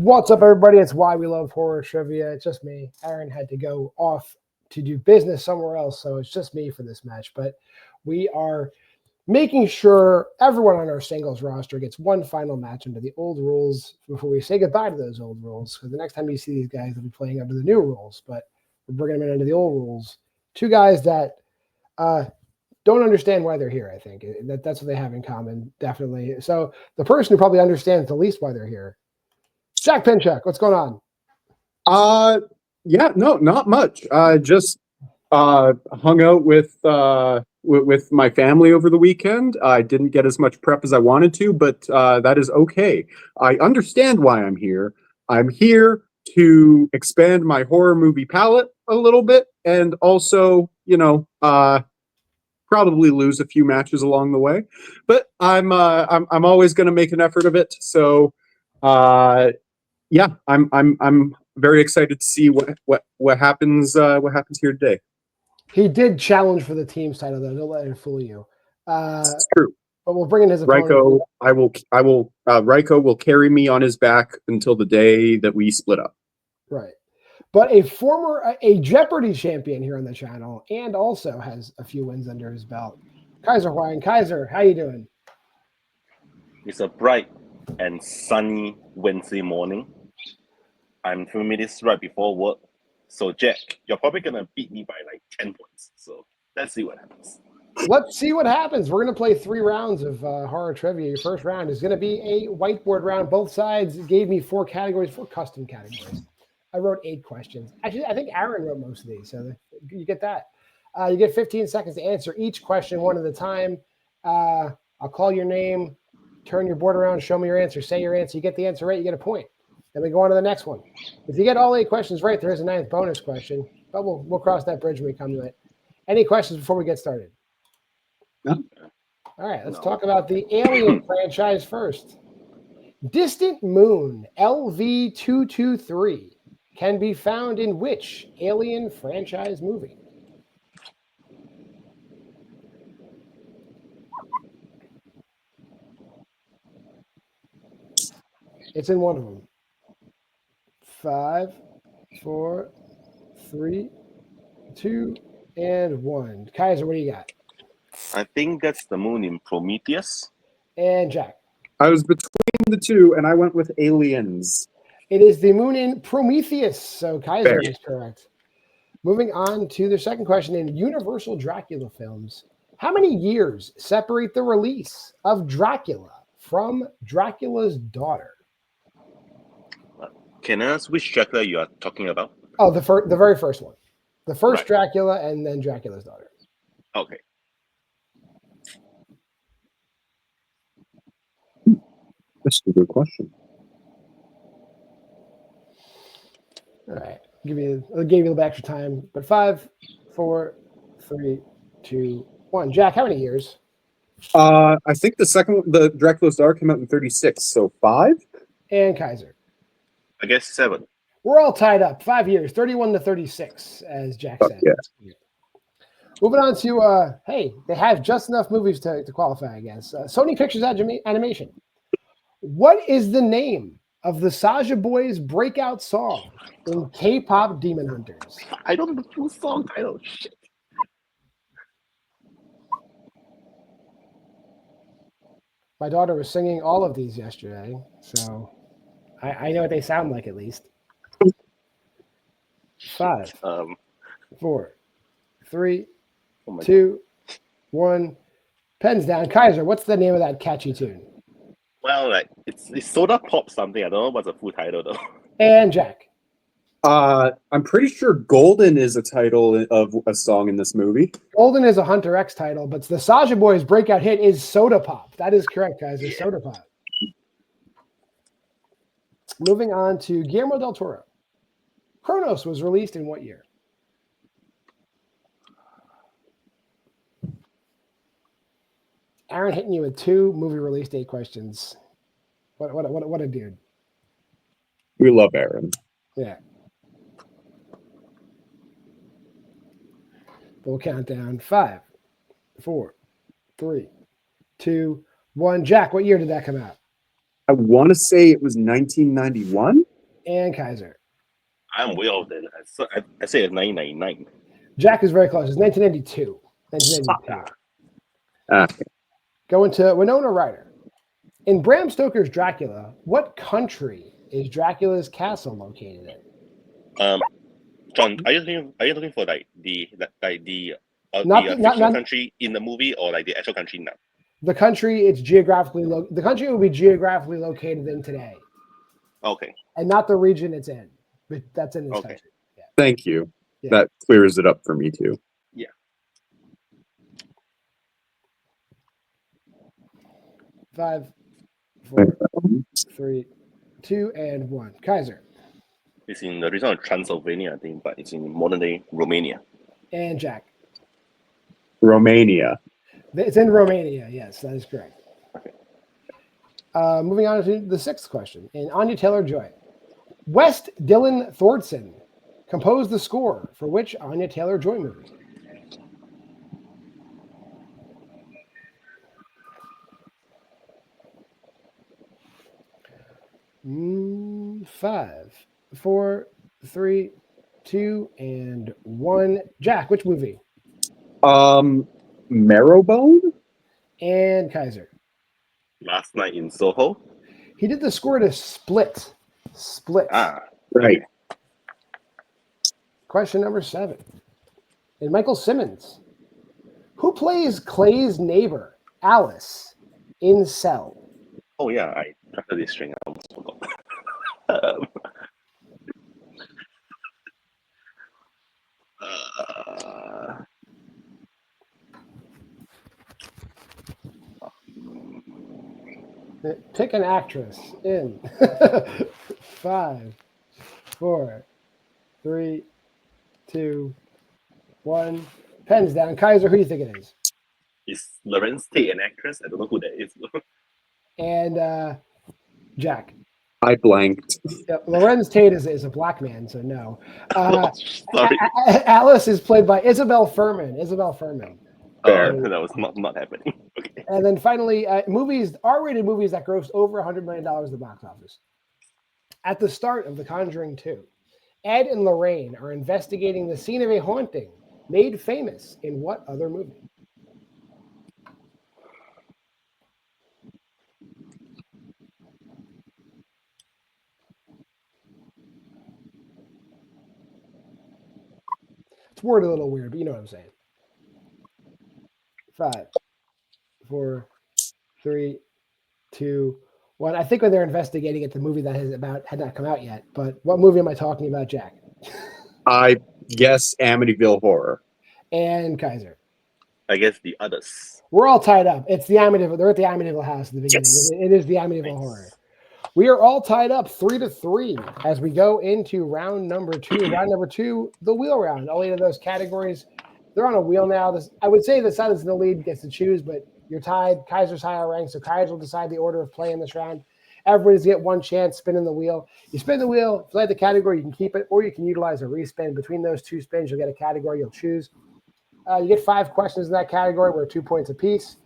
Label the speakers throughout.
Speaker 1: What's up, everybody? It's Why We Love Horror Trivia. It's just me. Aaron had to go off to do business somewhere else, so it's just me for this match. But we are making sure everyone on our singles roster gets one final match under the old rules before we say goodbye to those old rules. Because the next time you see these guys, they'll be playing under the new rules. But we're bringing them in under the old rules. Two guys that don't understand why they're here, I think. That's what they have in common, definitely. So the person who probably understands the least why they're here, Jack Pinchuk, what's going on?
Speaker 2: Yeah, no, not much. Just hung out with my family over the weekend. I didn't get as much prep as I wanted to, but that is okay. I understand why I'm here. I'm here to expand my horror movie palette a little bit, and also, probably lose a few matches along the way. But I'm always going to make an effort of it. So. Yeah, I'm very excited to see what happens here today.
Speaker 1: He did challenge for the team's title, though. Don't let it fool you.
Speaker 2: It's true.
Speaker 1: But we'll bring in his opponent.
Speaker 2: Ryko will carry me on his back until the day that we split up.
Speaker 1: Right. But a Jeopardy champion here on the channel, and also has a few wins under his belt. Kaiser Huang. Kaiser, how you doing?
Speaker 3: It's a bright and sunny Wednesday morning. I'm filming this right before work. So, Jack, you're probably going to beat me by like 10 points. So, let's see what happens.
Speaker 1: Let's see what happens. We're going to play 3 rounds of horror trivia. Your first round is going to be a whiteboard round. Both sides gave me 4 categories, 4 custom categories. I wrote 8 questions. Actually, I think Aaron wrote most of these. So, you get that. You get 15 seconds to answer each question one at a time. I'll call your name. Turn your board around, show me your answer, say your answer. You get the answer right, you get a point. Then we go on to the next one. If you get all 8 questions right, there is a 9th bonus question, but we'll cross that bridge when we come to it. Any questions before we get started?
Speaker 2: No.
Speaker 1: All right, let's talk about the Alien franchise first. Distant Moon LV-223 can be found in which Alien franchise movie? It's in one of them. 5, 4, 3, 2, and 1. Kaiser, what do you got?
Speaker 3: I think that's the moon in Prometheus.
Speaker 1: And Jack.
Speaker 2: I was between the two, and I went with Aliens.
Speaker 1: It is the moon in Prometheus. So Kaiser is correct. Moving on to the second question. In Universal Dracula films, how many years separate the release of Dracula from Dracula's daughter?
Speaker 3: Can I ask which Dracula you are talking about?
Speaker 1: Oh, the very first one. The first
Speaker 3: Right.
Speaker 1: Dracula and then Dracula's daughter.
Speaker 3: Okay.
Speaker 2: That's a good question.
Speaker 1: All right. I'll give you a little bit extra time. But 5, 4, 3, 2, 1. Jack, how many years?
Speaker 2: I think the Dracula's Daughter came out in 36, so 5?
Speaker 1: And Kaiser.
Speaker 3: I guess 7.
Speaker 1: We're all tied up. 5 years, 31 to 36, as Jack said.
Speaker 2: Yeah.
Speaker 1: Moving on to, hey, they have just enough movies to qualify, I guess. Sony Pictures Animation. What is the name of the Saja Boys' breakout song in K-pop Demon Hunters?
Speaker 3: I don't know the full song title. Shit.
Speaker 1: My daughter was singing all of these yesterday, so I know what they sound like at least. 5, 4, 3, 2, 1. Pens down. Kaiser, what's the name of that catchy tune?
Speaker 3: Well, like it's Soda Pop something. I don't know what's the full title though.
Speaker 1: And Jack.
Speaker 2: I'm pretty sure Golden is a title of a song in this movie.
Speaker 1: Golden is a Hunter X title, but the Saja Boys' breakout hit is Soda Pop. That is correct, guys. It's Soda Pop. Moving on to Guillermo del Toro. Kronos was released in what year? Aaron hitting you with 2 movie release date questions. What a dude.
Speaker 2: We love Aaron.
Speaker 1: Yeah. We'll count down. 5, 4, 3, 2, 1. Jack, what year did that come out?
Speaker 2: I want to say it was 1991.
Speaker 1: And Kaiser.
Speaker 3: I'm way off then. I say it's 1999.
Speaker 1: Jack is very close. It's 1992. 1992.
Speaker 2: Okay.
Speaker 1: Going to Winona Ryder. In Bram Stoker's Dracula, what country is Dracula's castle located in?
Speaker 3: John, are you looking for like the
Speaker 1: Not
Speaker 3: fictional country in the movie or like the actual country now?
Speaker 1: The country it's geographically the country will be geographically located in today.
Speaker 3: Okay.
Speaker 1: And not the region it's in, but that's in this country. Yeah.
Speaker 2: Thank you.
Speaker 1: Yeah.
Speaker 2: That clears it up for me too.
Speaker 3: Yeah.
Speaker 1: 5, 4, 3, 2, and 1. Kaiser.
Speaker 3: It's in the region of Transylvania, I think, but it's in modern day Romania.
Speaker 1: And Jack.
Speaker 2: Romania.
Speaker 1: It's in Romania. Yes, that is correct.
Speaker 3: Okay.
Speaker 1: Moving on to the 6th question. In Anya Taylor-Joy. West Dylan Thorson composed the score for which Anya Taylor-Joy movie? Five, 4, 3, 2, and 1. Jack, which movie?
Speaker 2: Marrowbone?
Speaker 1: And Kaiser.
Speaker 3: Last Night in Soho.
Speaker 1: He did the score to Split. Split.
Speaker 2: Right.
Speaker 1: Question number 7. And Michael Simmons. Who plays Clay's neighbor, Alice, in Cell?
Speaker 3: Oh yeah, I after this string, I almost forgot.
Speaker 1: Pick an actress in 5, 4, 3, 2, 1. Pens down. Kaiser, who do you think it is?
Speaker 3: Is Lorenz Tate an actress? I don't know who that is.
Speaker 1: And Jack.
Speaker 2: I blanked.
Speaker 1: Yep. Lorenz Tate is a black man, so no.
Speaker 3: Sorry.
Speaker 1: Alice is played by Isabel Furman. Isabel Furman.
Speaker 3: That was not happening. Okay.
Speaker 1: And then finally, R-rated movies that grossed over $100 million at the box office. At the start of The Conjuring 2, Ed and Lorraine are investigating the scene of a haunting made famous in what other movie? It's worded a little weird, but you know what I'm saying. 5, 4, 3, 2, 1. I think when they're investigating it, the movie that had not come out yet. But what movie am I talking about, Jack?
Speaker 2: I guess Amityville Horror.
Speaker 1: And Kaiser.
Speaker 3: I guess the others.
Speaker 1: We're all tied up. It's the Amityville. They're at the Amityville house at the beginning.
Speaker 2: Yes.
Speaker 1: It is the Amityville Horror. We are all tied up 3-3 as we go into round number 2. Round number 2, the wheel round. All 8 of those categories. They're on a wheel now. I would say the side that's in the lead gets to choose, but you're tied. Kaiser's higher ranked, so Kaiser will decide the order of play in this round. Everybody's get one chance spinning the wheel. You spin the wheel, if you like the category, you can keep it, or you can utilize a respin. Between those 2 spins, you'll get a category you'll choose. You get 5 questions in that category. We're 2 points apiece.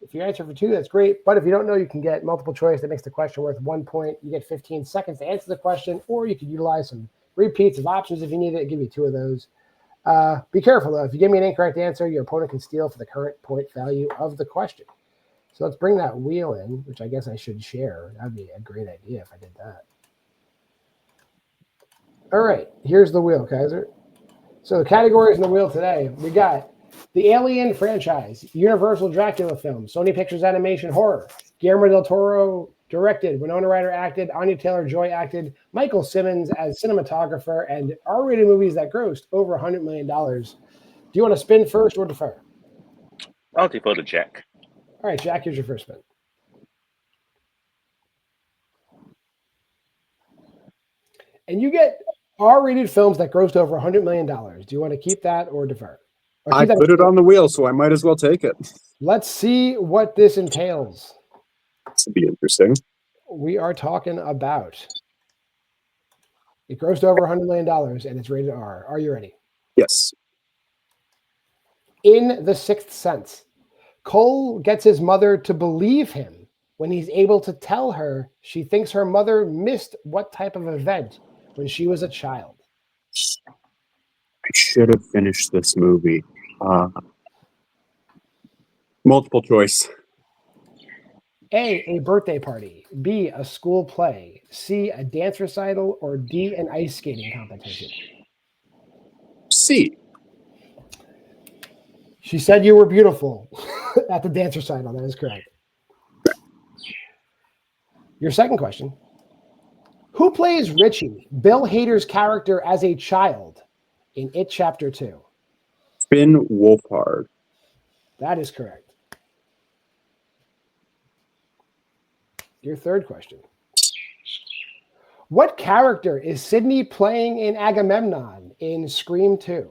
Speaker 1: If you answer for 2, that's great. But if you don't know, you can get multiple choice. That makes the question worth 1 point. You get 15 seconds to answer the question, or you can utilize some repeats of options if you need it. I'll give you 2 of those. Be careful, though. If you give me an incorrect answer, your opponent can steal for the current point value of the question. So let's bring that wheel in, which I guess I should share. That would be a great idea if I did that. All right, here's the wheel, Kaiser. So the categories in the wheel today, we got the Alien franchise, Universal Dracula film, Sony Pictures Animation Horror, Guillermo del Toro directed, Winona Ryder acted, Anya Taylor-Joy acted, Michael Simmons as cinematographer, and R-rated movies that grossed over $100 million. Do you want to spin first or defer?
Speaker 3: I'll defer to Jack.
Speaker 1: All right, Jack, here's your first spin. And you get R-rated films that grossed over $100 million. Do you want to keep that or defer? Or
Speaker 2: I put it on the wheel, so I might as well take it.
Speaker 1: Let's see what this entails.
Speaker 2: This would be interesting.
Speaker 1: We are talking about it grossed over $100 million and it's rated R. Are you ready?
Speaker 2: Yes.
Speaker 1: In The Sixth Sense, Cole gets his mother to believe him when he's able to tell her she thinks her mother missed what type of event when she was a child?
Speaker 2: I should have finished this movie. Multiple choice.
Speaker 1: A birthday party. B, a school play. C, a dance recital. Or D, an ice skating competition.
Speaker 2: C.
Speaker 1: She said you were beautiful at the dance recital. That is correct. Your second question. Who plays Richie, Bill Hader's character as a child in It Chapter 2?
Speaker 2: Finn Wolfhard.
Speaker 1: That is correct. Your third question. What character is Sydney playing in Agamemnon in Scream 2?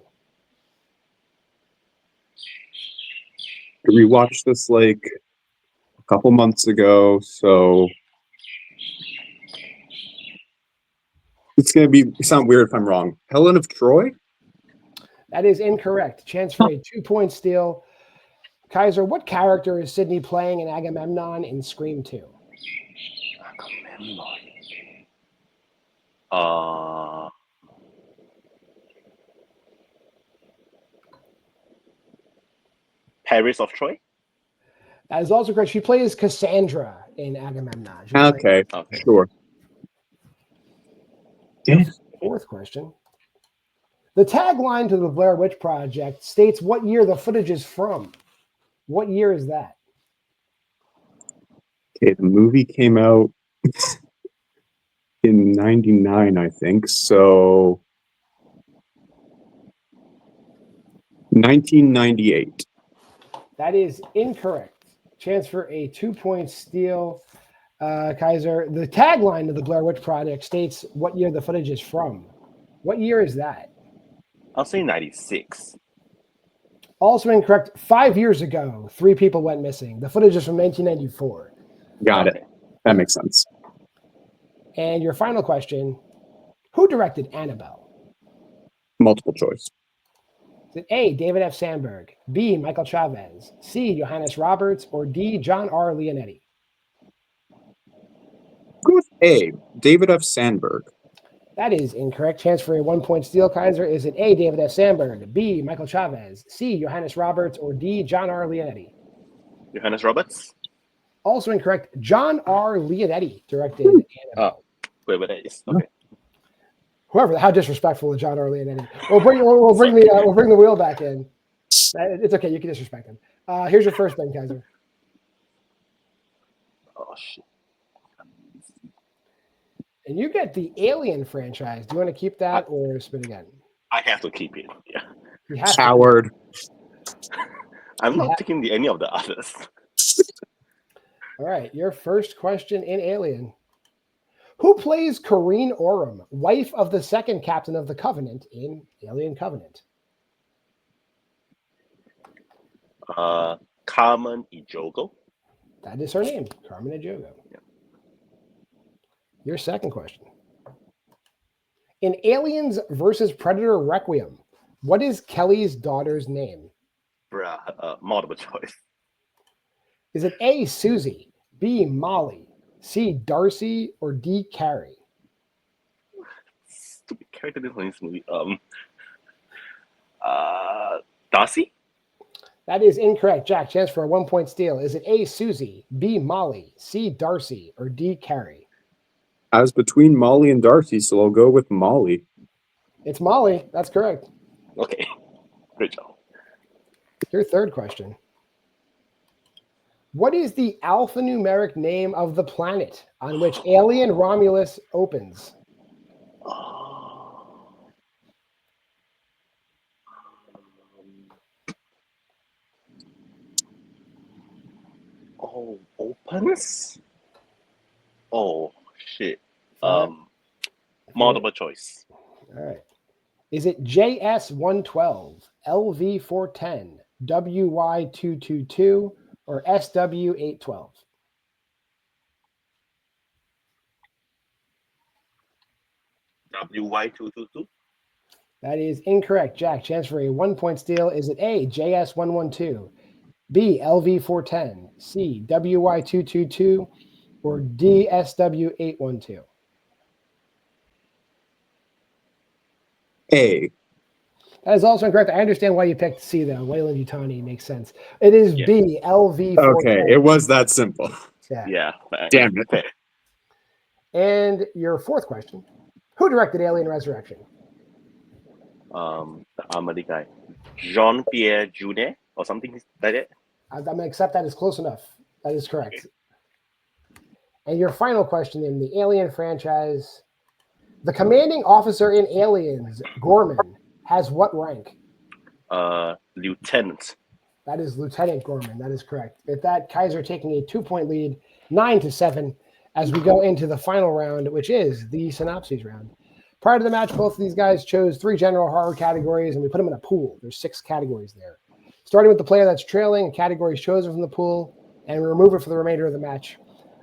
Speaker 2: I rewatched this like a couple months ago, so it's going to sound weird if I'm wrong. Helen of Troy?
Speaker 1: That is incorrect. Chance for a 2-point steal. Kaiser, what character is Sydney playing in Agamemnon in Scream 2?
Speaker 3: Agamemnon. Paris of Troy?
Speaker 1: That is also correct. She plays Cassandra in Agamemnon.
Speaker 2: Okay, sure.
Speaker 1: Fourth question. The tagline to the Blair Witch Project states what year the footage is from. What year is that?
Speaker 2: Okay, the movie came out in 99, I think. So 1998.
Speaker 1: That is incorrect. Chance for a 2-point steal. Kaiser, the tagline of the Blair Witch Project states what year the footage is from. What year is that?
Speaker 3: I'll say 96.
Speaker 1: Also incorrect. 5 years ago, 3 people went missing. The footage is from 1994.
Speaker 2: Got it. That makes sense.
Speaker 1: And your final question, who directed Annabelle?
Speaker 2: Multiple choice.
Speaker 1: Is it A, David F. Sandberg, B, Michael Chavez, C, Johannes Roberts, or D, John R. Leonetti?
Speaker 2: Go with A, David F. Sandberg.
Speaker 1: That is incorrect. Chance for a 1-point steal, Kaiser. Is it A, David F. Sandberg, B, Michael Chavez, C, Johannes Roberts, or D, John R. Leonetti?
Speaker 3: Johannes Roberts?
Speaker 1: Also incorrect. John R. Leonetti directed Annabelle.
Speaker 3: Wait, that is okay.
Speaker 1: Whoever, how disrespectful is John R. Leonetti? We'll bring the wheel back in. It's okay. You can disrespect him. Here's your first thing, Kaiser.
Speaker 3: Oh shit.
Speaker 1: And you get the Alien franchise. Do you want to keep that or spin again?
Speaker 3: I have to keep it. Yeah.
Speaker 1: You have to.
Speaker 2: Coward.
Speaker 3: I'm not taking any of the others.
Speaker 1: All right. Your first question in Alien. Who plays Corrine Oram, wife of the second captain of the Covenant in Alien Covenant?
Speaker 3: Carmen Ejogo.
Speaker 1: That is her name, Carmen Ejogo.
Speaker 3: Yeah.
Speaker 1: Your second question. In Aliens versus Predator Requiem, what is Kelly's daughter's name?
Speaker 3: Multiple choice.
Speaker 1: Is it A, Susie, B, Molly, C, Darcy, or D, Carrie?
Speaker 3: Stupid character in this movie. Darcy?
Speaker 1: That is incorrect. Jack, chance for a 1-point steal. Is it A, Susie, B, Molly, C, Darcy, or D, Carrie?
Speaker 2: I was between Molly and Darcy, so I'll go with Molly.
Speaker 1: It's Molly. That's correct.
Speaker 3: Okay. Great job.
Speaker 1: Your third question. What is the alphanumeric name of the planet on which Alien Romulus opens?
Speaker 3: Opens? Oh, shit.
Speaker 1: Five,
Speaker 3: Multiple choice.
Speaker 1: All right. Is it JS112, LV410, WY222, or SW812?
Speaker 3: WY222?
Speaker 1: That is incorrect. Jack, chance for a 1-point steal. Is it A, JS112, B, LV410, C, WY222, or D, SW812?
Speaker 2: A.
Speaker 1: That is also incorrect. I understand why you picked C, though. Wayland Yutani makes sense. It is
Speaker 3: Yeah.
Speaker 1: B, LV410.
Speaker 2: Okay, it was that simple.
Speaker 3: Yeah.
Speaker 2: Damn it.
Speaker 3: Fair.
Speaker 1: And your fourth question. Who directed Alien Resurrection?
Speaker 3: The Amelie guy. Jean-Pierre Jeunet or something like that.
Speaker 1: I'm going to accept that as close enough. That is correct. And your final question in the Alien franchise. The commanding officer in Aliens, Gorman, has what rank?
Speaker 3: Lieutenant.
Speaker 1: That is Lieutenant Gorman. That is correct. With that, Kaiser taking a 2-point lead, 9-7, as we go into the final round, which is the synopses round. Prior to the match, both of these guys chose 3 general horror categories, and we put them in a pool. There's 6 categories there. Starting with the player that's trailing, a category is chosen from the pool, and we remove it for the remainder of the match.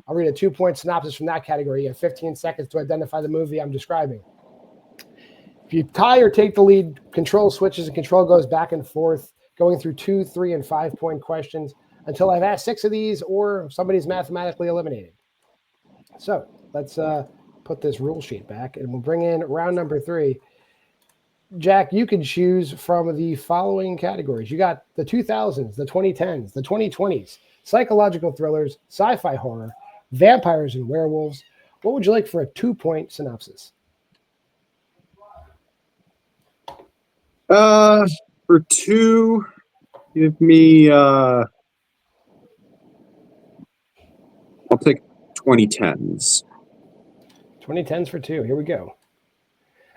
Speaker 1: I'll read a 2-point synopsis from that category. You have 15 seconds to identify the movie I'm describing. If you tie or take the lead, control switches and control goes back and forth, going through 2, 3, and 5-point questions until I've asked 6 of these or somebody's mathematically eliminated. So let's put this rule sheet back, and we'll bring in round number 3. Jack, you can choose from the following categories. You got the 2000s, the 2010s, the 2020s, psychological thrillers, sci-fi horror, vampires and werewolves. What would you like for a 2-point synopsis?
Speaker 2: For 2, give me I'll take 2010s.
Speaker 1: 2010s for 2. Here we go.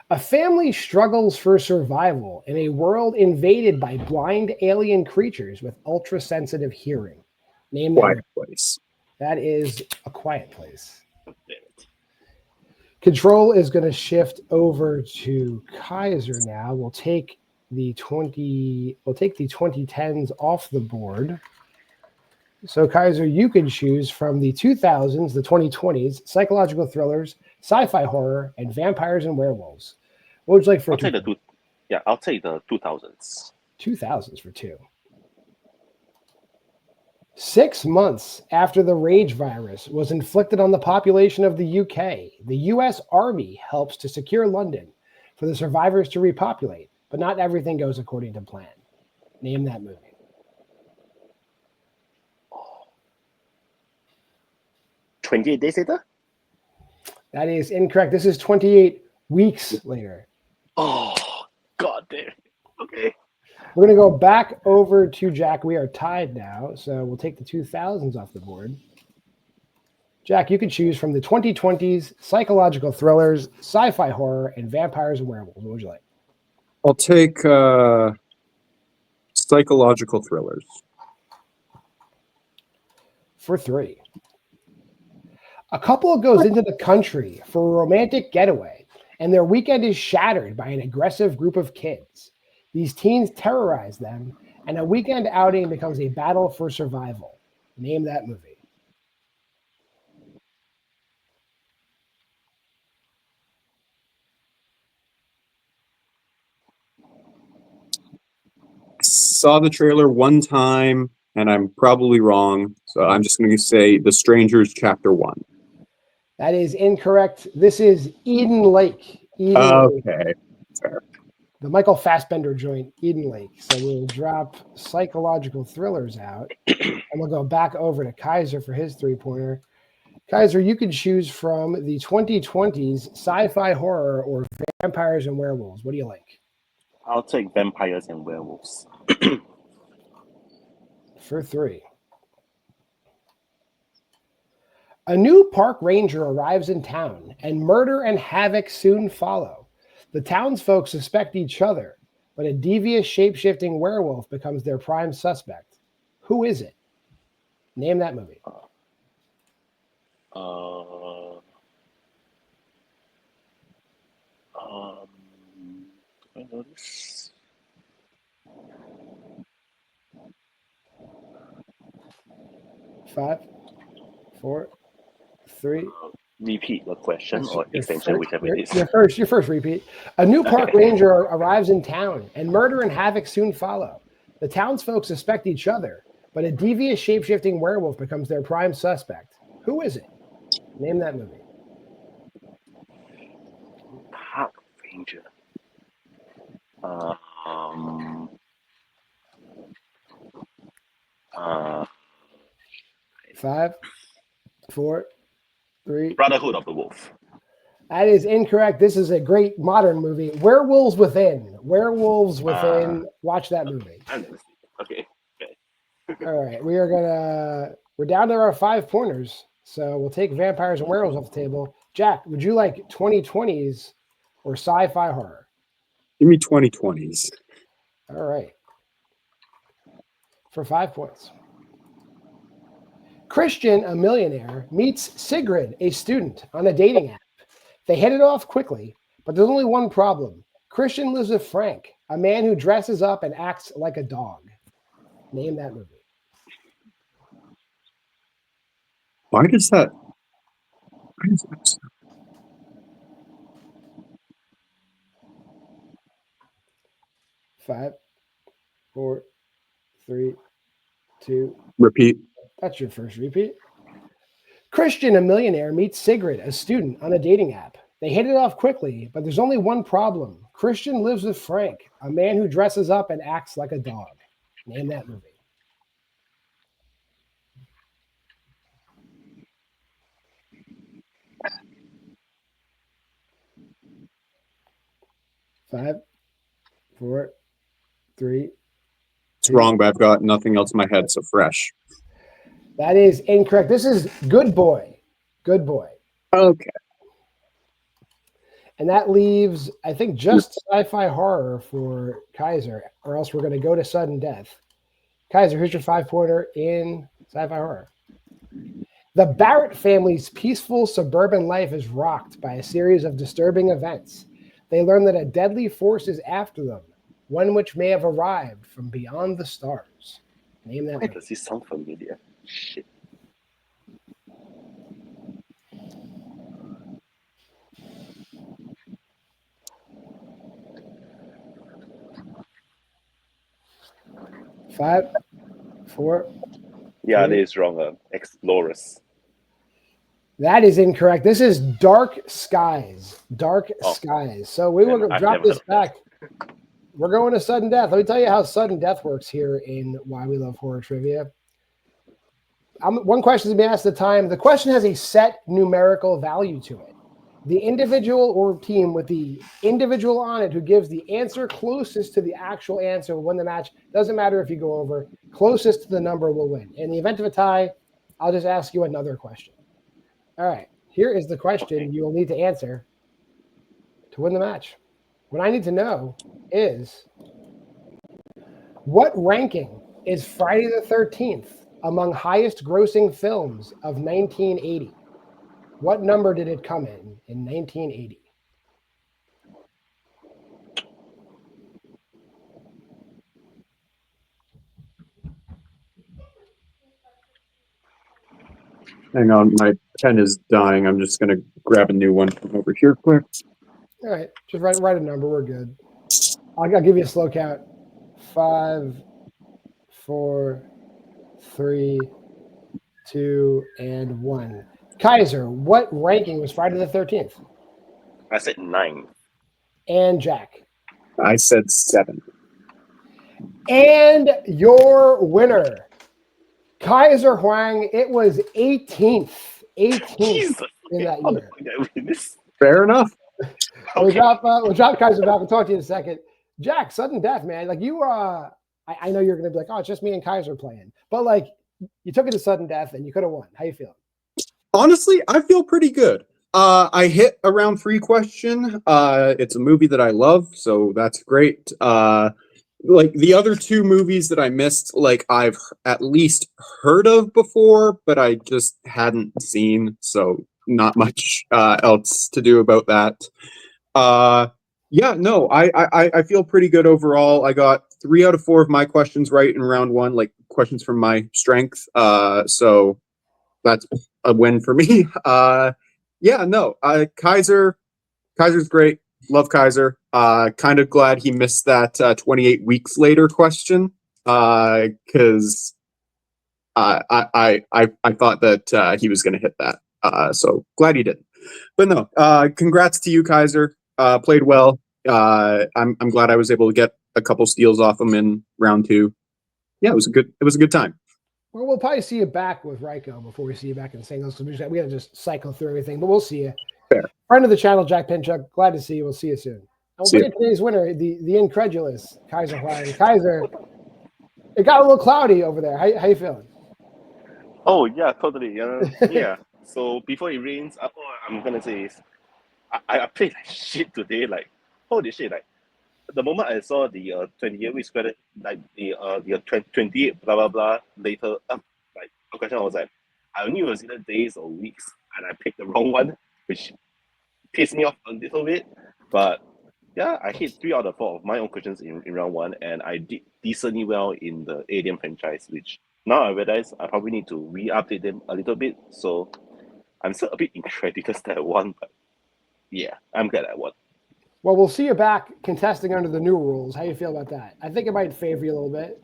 Speaker 1: A family struggles for survival in a world invaded by blind alien creatures with ultra-sensitive hearing. Name that.
Speaker 2: Quiet Place.
Speaker 1: That is A Quiet Place. Control is going to shift over to Kaiser now. We'll take the 2010s off the board. So Kaiser, you can choose from the 2000s, the 2020s, psychological thrillers, sci-fi horror, and vampires and werewolves. What would you like for?
Speaker 3: I'll take the 2000s.
Speaker 1: 2000s for 2. 6 months after the rage virus was inflicted on the population of the UK, the US Army helps to secure London for the survivors to repopulate, but not everything goes according to plan. Name that movie.
Speaker 3: 28 days later?
Speaker 1: That is incorrect. This is 28 weeks later.
Speaker 3: Oh, God damn. Okay.
Speaker 1: We're going to go back over to Jack. We are tied now, so we'll take the 2000s off the board. Jack, you can choose from the 2020s, psychological thrillers, sci-fi horror, and vampires and werewolves. What would you like?
Speaker 2: I'll take psychological thrillers.
Speaker 1: For 3. A couple goes into the country for a romantic getaway, and their weekend is shattered by an aggressive group of kids. These teens terrorize them, and a weekend outing becomes a battle for survival. Name that movie.
Speaker 2: Saw the trailer one time, and I'm probably wrong, so I'm just going to say The Strangers Chapter 1.
Speaker 1: That is incorrect. This is Eden Lake. Lake.
Speaker 2: Fair.
Speaker 1: The Michael Fassbender joint, Eden Lake. So we'll drop psychological thrillers out, and we'll go back over to Kaiser for his 3-pointer. Kaiser, you can choose from the 2020s, sci-fi horror, or vampires and werewolves. What do you like?
Speaker 3: I'll take vampires and werewolves.
Speaker 1: For 3. A new park ranger arrives in town, and murder and havoc soon follow. The townsfolk suspect each other, but a devious shape-shifting werewolf becomes their prime suspect. Who is it? Name that movie.
Speaker 3: I know this.
Speaker 1: Five, 4, 3.
Speaker 3: Repeat the question or extension, whichever it is.
Speaker 1: Your first repeat. A new park ranger arrives in town, and murder and havoc soon follow. The townsfolk suspect each other, but a devious shape-shifting werewolf becomes their prime suspect. Who is it? Name that movie.
Speaker 3: Park Ranger.
Speaker 1: 5, 4, 3.
Speaker 3: Brotherhood of the Wolf.
Speaker 1: That is incorrect. This is a great modern movie. Werewolves Within. Werewolves Within. Watch that movie.
Speaker 3: Okay.
Speaker 1: All right. We're down to our 5 pointers. So we'll take vampires and werewolves off the table. Jack, would you like 2020s or sci-fi horror?
Speaker 2: Give me 2020s.
Speaker 1: All right. For 5 points. Christian, a millionaire, meets Sigrid, a student, on a dating app. They hit it off quickly, but there's only one problem. Christian lives with Frank, a man who dresses up and acts like a dog. Name that movie.
Speaker 2: Why does that?
Speaker 1: 5, 4, 3, 2.
Speaker 2: Repeat.
Speaker 1: That's your first repeat. Christian, a millionaire, meets Sigrid, a student, on a dating app. They hit it off quickly, but there's only one problem. Christian lives with Frank, a man who dresses up and acts like a dog. Name that movie. Five, 4, 3.
Speaker 2: It's wrong, but I've got nothing else in my head, so fresh.
Speaker 1: That is incorrect. This is Good Boy. Good Boy.
Speaker 2: Okay.
Speaker 1: And that leaves, I think, just sci-fi horror for Kaiser, or else we're going to go to sudden death. Kaiser, here's your 5-pointer in sci-fi horror. The Barrett family's peaceful suburban life is rocked by a series of disturbing events. They learn that a deadly force is after them, one which may have arrived from beyond the stars. Name that.
Speaker 3: Why does this sound familiar? Shit.
Speaker 1: Five, 4.
Speaker 3: Yeah,
Speaker 1: 3.
Speaker 3: it is wrong. Explorers.
Speaker 1: That is incorrect. This is Dark Skies. Dark Skies. So we will drop this back. We're going to sudden death. Let me tell you how sudden death works here in Why We Love Horror Trivia. One question is being asked at a time. The question has a set numerical value to it. The individual or team with the individual on it who gives the answer closest to the actual answer will win the match. Doesn't matter if you go over. Closest to the number will win. In the event of a tie, I'll just ask you another question. All right. Here is the question you will need to answer to win the match. What I need to know is, what ranking is Friday the 13th among highest grossing films of 1980? What number did it come in 1980?
Speaker 2: Hang on, my pen is dying. I'm just going to grab a new one from over here quick.
Speaker 1: All right, just write a number. We're good. I'll give you a slow count. 5, 4, 3, 2, and 1. Kaiser, what ranking was Friday the 13th?
Speaker 3: I said 9.
Speaker 1: And Jack?
Speaker 2: I said 7.
Speaker 1: And your winner, Kaiser Huang, it was 18th. 18th
Speaker 3: Jesus.
Speaker 1: in that year.
Speaker 2: Fair enough.
Speaker 1: We'll drop Kaiser back. We'll talk to you in a second. Jack, sudden death, man. Like you, I know you're going to be like, oh, it's just me and Kaiser playing. But like, you took it to sudden death and you could have won. How you feeling?
Speaker 2: Honestly, I feel pretty good. I hit a round 3 question. It's a movie that I love, so that's great. Like the other 2 movies that I missed, like I've at least heard of before, but I just hadn't seen, so not much else to do about that. Yeah, no, I feel pretty good overall. I got 3 out of 4 of my questions right in round 1, like questions from my strength. So that's a win for me. Yeah, no, Kaiser's great. Love Kaiser. Kind of glad he missed that 28 weeks later question, because I thought that he was going to hit that. So glad he didn't. But no, congrats to you, Kaiser. Played well. I'm glad I was able to get a couple steals off him in round 2. Yeah, it was a good time.
Speaker 1: Well, we'll probably see you back with Ryko before we see you back in singles. We got to just cycle through everything, but we'll see you.
Speaker 2: Fair.
Speaker 1: Friend of the channel, Jack Pinchuk. Glad to see you. We'll see you soon. And we'll bring in today's winner, the incredulous Kaiser Huang. Kaiser, it got a little cloudy over there. How you feeling?
Speaker 3: Oh yeah, totally. Yeah. So before it rains, I'm gonna say is, I played like shit today. Like holy shit! Like the moment I saw the 28 weeks credit, like the 28 blah blah blah later, like the question I was like, I knew it was either days or weeks, and I picked the wrong one, which pissed me off a little bit. But yeah, I hit 3 out of 4 of my own questions in round 1, and I did decently well in the Alien franchise, which now I realize I probably need to re-update them a little bit. So I'm still a bit incredulous that I won, but yeah, I'm glad I won.
Speaker 1: Well, we'll see you back contesting under the new rules. How you feel about that? I think it might favor you a little bit.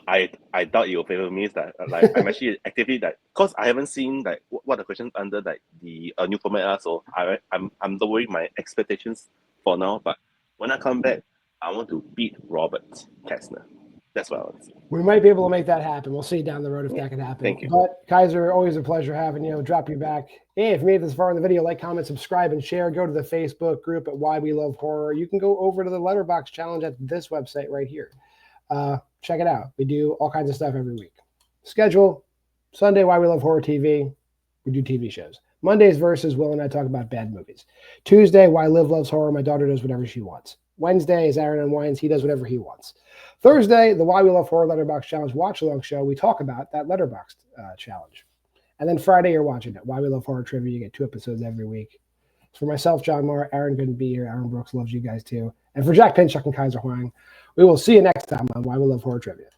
Speaker 3: I doubt you'll favor me. That like I'm actually actively like, cause I haven't seen like what the questions under like the new format are. So I'm lowering my expectations for now. But when I come back, I want to beat Robert Kessler. That's what I want to see.
Speaker 1: We might be able to make that happen. We'll see down the road if that can happen.
Speaker 3: Thank you. But
Speaker 1: Kaiser, always a pleasure having you. Drop you back. Hey, if you made it this far in the video, like, comment, subscribe, and share. Go to the Facebook group at Why We Love Horror. You can go over to the Letterboxd challenge at this website right here. Check it out. We do all kinds of stuff every week. Schedule: Sunday, Why We Love Horror TV. We do TV shows. Mondays versus Will and I talk about bad movies. Tuesday, Why Liv Loves Horror. My daughter does whatever she wants. Wednesday is Aaron Unwinds. He does whatever he wants. Thursday, the Why We Love Horror Letterboxd Challenge watch along show. We talk about that Letterboxd challenge. And then Friday, you're watching it. Why We Love Horror Trivia. You get 2 episodes every week. For myself, JWMaher, Aaron couldn't be here. Aaron Brooks loves you guys too. And for Jack Pinchuk and Kaiser Huang, we will see you next time on Why We Love Horror Trivia.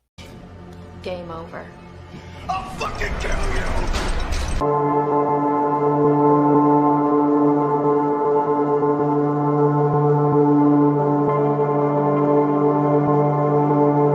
Speaker 4: Game over.
Speaker 5: I'll fucking kill you!